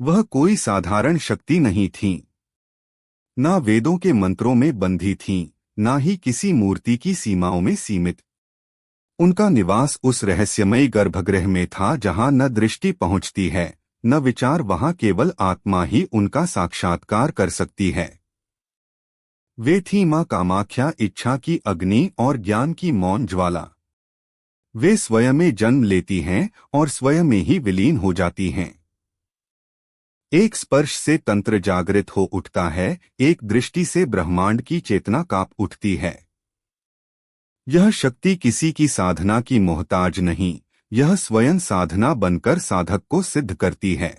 वह कोई साधारण शक्ति नहीं थी, ना वेदों के मंत्रों में बंधी थीं, ना ही किसी मूर्ति की सीमाओं में सीमित। उनका निवास उस रहस्यमयी गर्भगृह में था जहां न दृष्टि पहुंचती है, न विचार, वहां केवल आत्मा ही उनका साक्षात्कार कर सकती है। वे थी मां कामाख्या, इच्छा की अग्नि और ज्ञान की मौन ज्वाला। वे स्वयं में जन्म लेती हैं और स्वयं में ही विलीन हो जाती हैं। एक स्पर्श से तंत्र जागृत हो उठता है, एक दृष्टि से ब्रह्मांड की चेतना कांप उठती है। यह शक्ति किसी की साधना की मोहताज नहीं, यह स्वयं साधना बनकर साधक को सिद्ध करती है।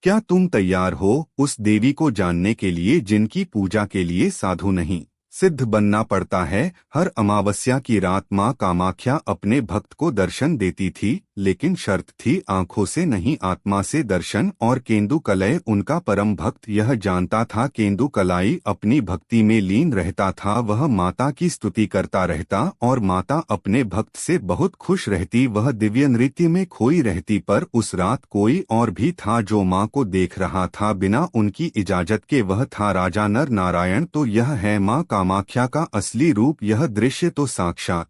क्या तुम तैयार हो उस देवी को जानने के लिए जिनकी पूजा के लिए साधु नहीं, सिद्ध बनना पड़ता है? हर अमावस्या की रात मां कामाख्या अपने भक्त को दर्शन देती थी, लेकिन शर्त थी आंखों से नहीं, आत्मा से दर्शन। और केंदुकलय उनका परम भक्त यह जानता था। केंदुकलाई अपनी भक्ति में लीन रहता था, वह माता की स्तुति करता रहता और माता अपने भक्त से बहुत खुश रहती। वह दिव्य नृत्य में खोई रहती, पर उस रात कोई और भी था जो मां को देख रहा था बिना उनकी इजाजत के। वह था राजा नर नारायण। तो यह है मां कामाख्या का असली रूप, यह दृश्य तो साक्षात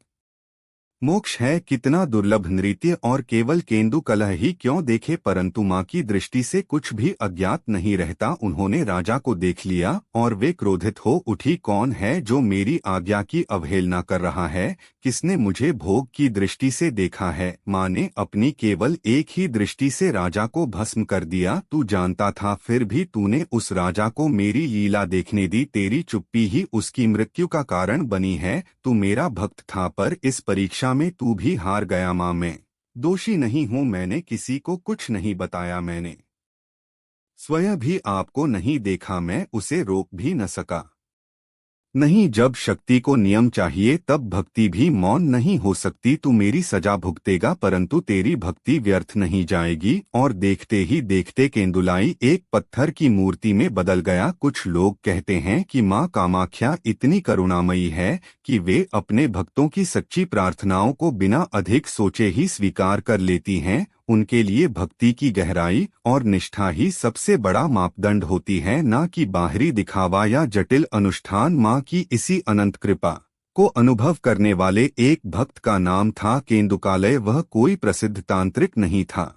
मोक्ष है। कितना दुर्लभ नृत्य! और केवल केंदुकलह ही क्यों देखे, परंतु मां की दृष्टि से कुछ भी अज्ञात नहीं रहता। उन्होंने राजा को देख लिया और वे क्रोधित हो उठी। कौन है जो मेरी आज्ञा की अवहेलना कर रहा है? किसने मुझे भोग की दृष्टि से देखा है? मां ने अपनी केवल एक ही दृष्टि से राजा को भस्म कर दिया। तू जानता था, फिर भी तूने उस राजा को मेरी लीला देखने दी। तेरी चुप्पी ही उसकी मृत्यु का कारण बनी है। तू मेरा भक्त था, पर इस परीक्षा में तू भी हार गया। मां, मैं दोषी नहीं हूं, मैंने किसी को कुछ नहीं बताया, मैंने स्वयं भी आपको नहीं देखा, मैं उसे रोक भी न सका। नहीं, जब शक्ति को नियम चाहिए तब भक्ति भी मौन नहीं हो सकती। तू मेरी सजा भुगतेगा, परंतु तेरी भक्ति व्यर्थ नहीं जाएगी। और देखते ही देखते केंदुलाई एक पत्थर की मूर्ति में बदल गया। कुछ लोग कहते हैं कि मां कामाख्या इतनी करुणामयी है कि वे अपने भक्तों की सच्ची प्रार्थनाओं को बिना अधिक सोचे ही स्वीकार कर लेती हैं। उनके लिए भक्ति की गहराई और निष्ठा ही सबसे बड़ा मापदंड होती है, न कि बाहरी दिखावा या जटिल अनुष्ठान। मां की इसी अनंत कृपा को अनुभव करने वाले एक भक्त का नाम था केंदुकालय। वह कोई प्रसिद्ध तांत्रिक नहीं था,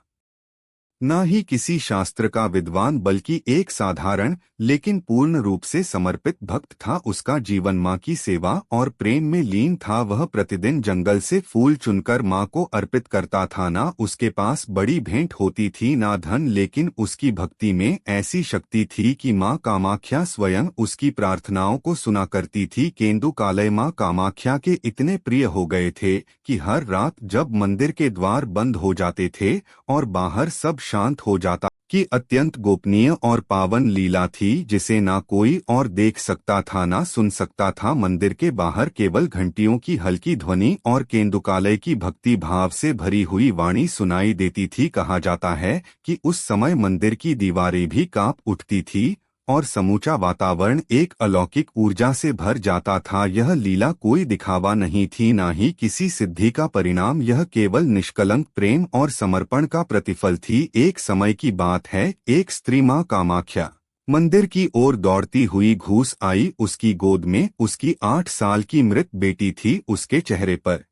न ही किसी शास्त्र का विद्वान, बल्कि एक साधारण लेकिन पूर्ण रूप से समर्पित भक्त था। उसका जीवन मां की सेवा और प्रेम में लीन था। वह प्रतिदिन जंगल से फूल चुनकर मां को अर्पित करता था। ना उसके पास बड़ी भेंट होती थी, ना धन, लेकिन उसकी भक्ति में ऐसी शक्ति थी कि मां कामाख्या स्वयं उसकी प्रार्थनाओं को सुना करती थी। केंदुकालय मां कामाख्या के इतने प्रिय हो गए थे कि हर रात जब मंदिर के द्वार बंद हो जाते थे और बाहर सब शांत हो जाता, कि अत्यंत गोपनीय और पावन लीला थी जिसे ना कोई और देख सकता था, ना सुन सकता था। मंदिर के बाहर केवल घंटियों की हल्की ध्वनि और केंदुकालय की भक्ति भाव से भरी हुई वाणी सुनाई देती थी। कहा जाता है कि उस समय मंदिर की दीवारें भी कांप उठती थी और समूचा वातावरण एक अलौकिक ऊर्जा से भर जाता था। यह लीला कोई दिखावा नहीं थी, ना ही किसी सिद्धि का परिणाम, यह केवल निष्कलंक प्रेम और समर्पण का प्रतिफल थी। एक समय की बात है, एक स्त्री मां कामाख्या मंदिर की ओर दौड़ती हुई घुस आई। उसकी गोद में उसकी 8 साल की मृत बेटी थी। उसके चेहरे पर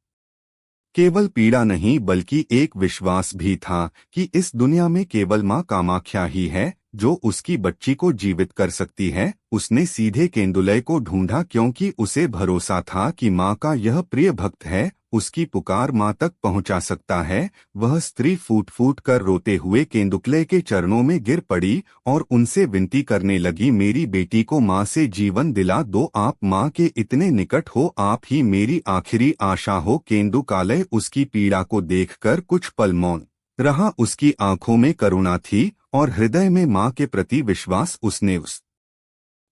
केवल पीड़ा नहीं, बल्कि एक विश्वास भी था कि इस दुनिया में केवल मां कामाख्या ही है जो उसकी बच्ची को जीवित कर सकती है। उसने सीधे केंदुलय को ढूंढा, क्योंकि उसे भरोसा था कि मां का यह प्रिय भक्त है, उसकी पुकार मां तक पहुंचा सकता है। वह स्त्री फूट फूट कर रोते हुए केंदुकलय के चरणों में गिर पड़ी और उनसे विनती करने लगी, मेरी बेटी को मां से जीवन दिला दो। आप मां के इतने निकट हो, आप ही मेरी आखिरी आशा हो। केंदुकालय उसकी पीड़ा को देखकर कुछ पल मौन रहा। उसकी आंखों में करुणा थी और हृदय में मां के प्रति विश्वास। उसने उस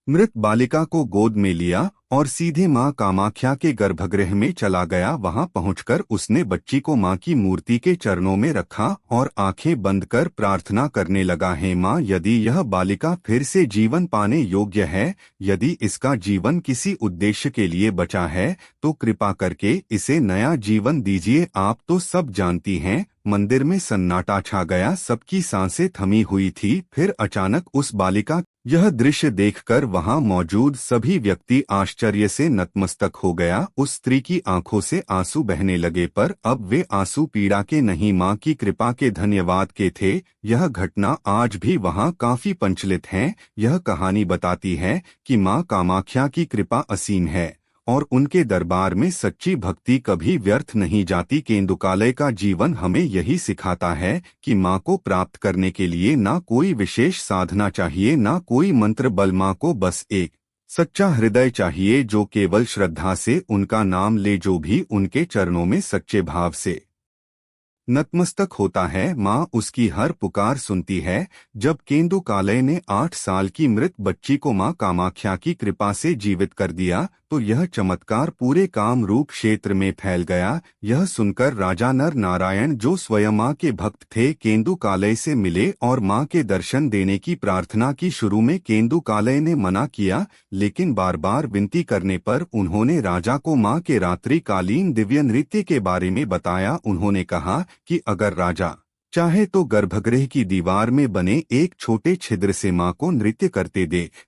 मृत बालिका को गोद में लिया और सीधे मां कामाख्या के गर्भगृह में चला गया। वहां पहुंचकर उसने बच्ची को मां की मूर्ति के चरणों में रखा और आंखें बंद कर प्रार्थना करने लगा, हे मां, यदि यह बालिका फिर से जीवन पाने योग्य है, यदि इसका जीवन किसी उद्देश्य के लिए बचा है, तो कृपा करके इसे नया जीवन दीजिए। आप तो सब जानती हैं, मंदिर में सन्नाटा छा गया, सबकी सांसें थमी हुई थी। फिर अचानक उस बालिका यह दृश्य देखकर वहां मौजूद सभी व्यक्ति आश्चर्य से नतमस्तक हो गया। उस स्त्री की आंखों से आंसू बहने लगे, पर अब वे आंसू पीड़ा के नहीं, मां की कृपा के धन्यवाद के थे। यह घटना आज भी वहां काफी प्रचलित है। यह कहानी बताती है कि मां कामाख्या की कृपा असीम है और उनके दरबार में सच्ची भक्ति कभी व्यर्थ नहीं जाती। केंदुकालय का जीवन हमें यही सिखाता है कि मां को प्राप्त करने के लिए ना कोई विशेष साधना चाहिए, ना कोई मंत्र बल, मां को बस एक सच्चा हृदय चाहिए जो केवल श्रद्धा से उनका नाम ले। जो भी उनके चरणों में सच्चे भाव से नतमस्तक होता है, मां उसकी हर पुकार सुनती है। जब केंदुकालय ने 8 साल की मृत बच्ची को मां कामाख्या की कृपा से जीवित कर दिया तो यह चमत्कार पूरे कामरूप क्षेत्र में फैल गया। यह सुनकर राजा नर नारायण, जो स्वयं मां के भक्त थे, केंदुकालय से मिले और मां के दर्शन देने की प्रार्थना की। शुरू में केंदुकालय ने मना किया, लेकिन बार बार विनती करने पर उन्होंने राजा को मां के रात्रिकालीन दिव्य नृत्य के बारे में बताया। उन्होंने कहा कि अगर राजा चाहे तो गर्भगृह की दीवार में बने एक छोटे छिद्र से मां को नृत्य करते देख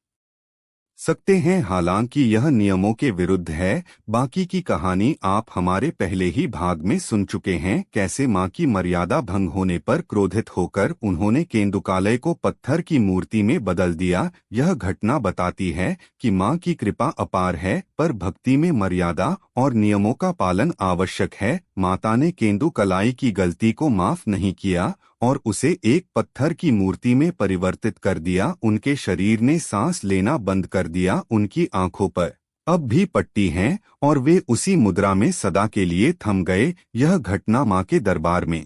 सकते हैं। हालांकि यह नियमों के विरुद्ध है। बाकी की कहानी आप हमारे पहले ही भाग में सुन चुके हैं। कैसे मां की मर्यादा भंग होने पर क्रोधित होकर उन्होंने केंदुकालय को पत्थर की मूर्ति में बदल दिया। यह घटना बताती है कि मां की कृपा अपार है, पर भक्ति में मर्यादा और नियमों का पालन आवश्यक है। माता ने केंदुकलाई की गलती को माफ नहीं किया और उसे एक पत्थर की मूर्ति में परिवर्तित कर दिया। उनके शरीर ने सांस लेना बंद कर दिया, उनकी आंखों पर अब भी पट्टी है और वे उसी मुद्रा में सदा के लिए थम गए। यह घटना मां के दरबार में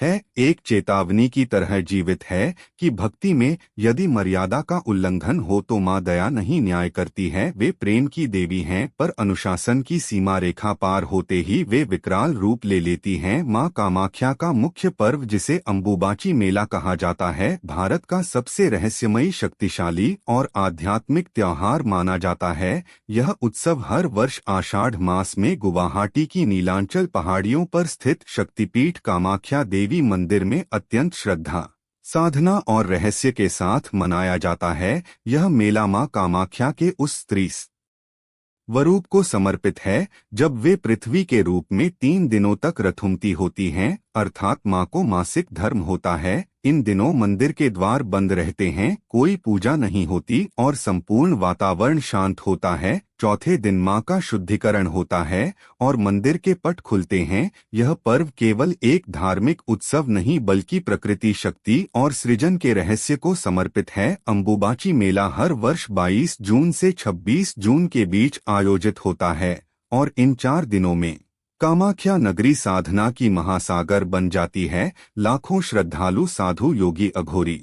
है एक चेतावनी की तरह जीवित है कि भक्ति में यदि मर्यादा का उल्लंघन हो तो मां दया नहीं, न्याय करती है। वे प्रेम की देवी हैं, पर अनुशासन की सीमा रेखा पार होते ही वे विकराल रूप ले लेती हैं। मां कामाख्या का मुख्य पर्व, जिसे अंबुबाची मेला कहा जाता है, भारत का सबसे रहस्यमयी, शक्तिशाली और आध्यात्मिक त्योहार माना जाता है। यह उत्सव हर वर्ष आषाढ़ मास में गुवाहाटी की नीलांचल पहाड़ियों पर स्थित शक्तिपीठ कामाख्या देवी मंदिर में अत्यंत श्रद्धा, साधना और रहस्य के साथ मनाया जाता है। यह मेला मां कामाख्या के उस स्त्री स्वरूप को समर्पित है जब वे पृथ्वी के रूप में 3 दिनों तक रथुमती होती हैं, अर्थात मां को मासिक धर्म होता है। इन दिनों मंदिर के द्वार बंद रहते हैं, कोई पूजा नहीं होती और संपूर्ण वातावरण शांत होता है। चौथे दिन मां का शुद्धिकरण होता है और मंदिर के पट खुलते हैं। यह पर्व केवल एक धार्मिक उत्सव नहीं, बल्कि प्रकृति, शक्ति और सृजन के रहस्य को समर्पित है। अंबुबाची मेला हर वर्ष 22 जून से 26 जून के बीच आयोजित होता है और इन 4 दिनों में कामाख्या नगरी साधना की महासागर बन जाती है। लाखों श्रद्धालु, साधु, योगी, अघोरी,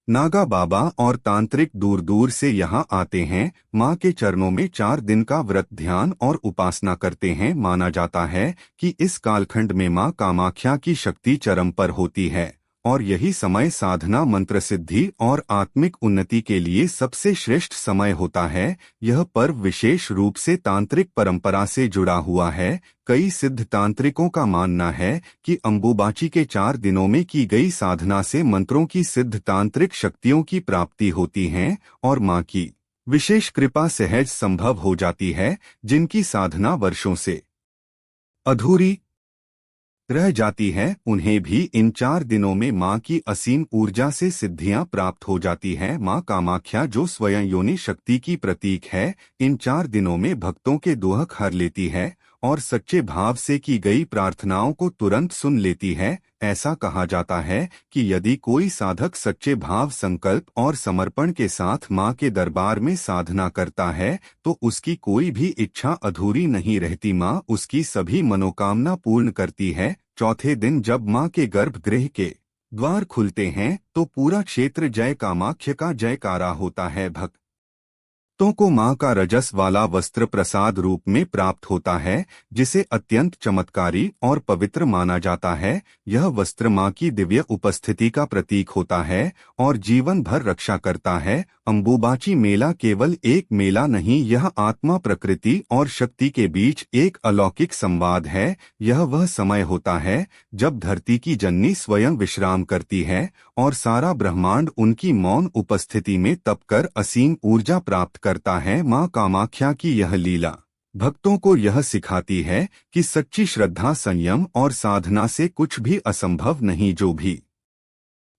नागा बाबा और तांत्रिक दूर दूर से यहां आते हैं। मां के चरणों में 4 दिन का व्रत, ध्यान और उपासना करते हैं। माना जाता है कि इस कालखंड में मां कामाख्या की शक्ति चरम पर होती है और यही समय साधना, मंत्र सिद्धि और आत्मिक उन्नति के लिए सबसे श्रेष्ठ समय होता है। यह पर्व विशेष रूप से तांत्रिक परंपरा से जुड़ा हुआ है। कई सिद्ध तांत्रिकों का मानना है कि अंबुबाची के 4 दिनों में की गई साधना से मंत्रों की सिद्ध तांत्रिक शक्तियों की प्राप्ति होती है और मां की विशेष कृपा सहज संभव हो जाती है। जिनकी साधना वर्षों से अधूरी रह जाती है, उन्हें भी इन 4 दिनों में मां की असीम ऊर्जा से सिद्धियां प्राप्त हो जाती हैं। मां कामाख्या, जो स्वयं योनि शक्ति की प्रतीक है, इन 4 दिनों में भक्तों के दुख हर लेती है और सच्चे भाव से की गई प्रार्थनाओं को तुरंत सुन लेती है। ऐसा कहा जाता है कि यदि कोई साधक सच्चे भाव, संकल्प और समर्पण के साथ मां के दरबार में साधना करता है तो उसकी कोई भी इच्छा अधूरी नहीं रहती। मां उसकी सभी मनोकामना पूर्ण करती है। चौथे दिन जब मां के गर्भगृह के द्वार खुलते हैं तो पूरा क्षेत्र जय कामाख्या का जयकारा होता है। भक्त भक्तों को मां का रजस वाला वस्त्र प्रसाद रूप में प्राप्त होता है, जिसे अत्यंत चमत्कारी और पवित्र माना जाता है। यह वस्त्र मां की दिव्य उपस्थिति का प्रतीक होता है और जीवन भर रक्षा करता है। अंबुबाची मेला केवल एक मेला नहीं, यह आत्मा, प्रकृति और शक्ति के बीच एक अलौकिक संवाद है। यह वह समय होता है जब धरती की जननी स्वयं विश्राम करती है और सारा ब्रह्मांड उनकी मौन उपस्थिति में तपकर असीम ऊर्जा प्राप्त करता है। मां कामाख्या की यह लीला भक्तों को यह सिखाती है कि सच्ची श्रद्धा, संयम और साधना से कुछ भी असंभव नहीं। जो भी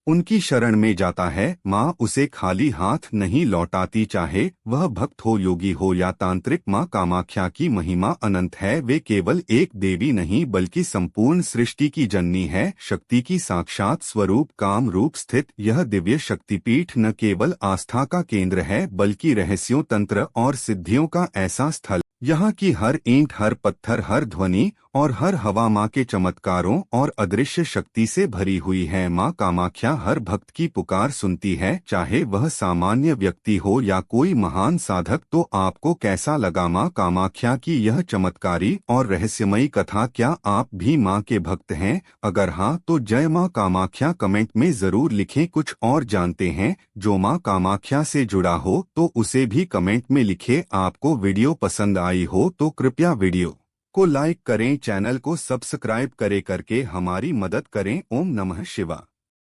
उनकी शरण में जाता है, मां उसे खाली हाथ नहीं लौटाती, चाहे वह भक्त हो, योगी हो या तांत्रिक। मां कामाख्या की महिमा अनंत है। वे केवल एक देवी नहीं बल्कि संपूर्ण सृष्टि की जननी है, शक्ति की साक्षात स्वरूप। काम रूप स्थित यह दिव्य शक्तिपीठ न केवल आस्था का केंद्र है बल्कि रहस्यों, तंत्र और सिद्धियों का ऐसा स्थल। यहाँ की हर ईंट, हर पत्थर, हर ध्वनि और हर हवा मां के चमत्कारों और अदृश्य शक्ति से भरी हुई है। मां कामाख्या हर भक्त की पुकार सुनती है, चाहे वह सामान्य व्यक्ति हो या कोई महान साधक। तो आपको कैसा लगा मां कामाख्या की यह चमत्कारी और रहस्यमयी कथा? क्या आप भी मां के भक्त हैं? अगर हाँ तो जय मां कामाख्या कमेंट में जरूर लिखें। कुछ और जानते हैं जो मां कामाख्या से जुड़ा हो तो उसे भी कमेंट में लिखे। आपको वीडियो पसंद आई हो तो कृपया वीडियो को लाइक करें, चैनल को सब्सक्राइब करके हमारी मदद करें। ओम नमः शिवाय।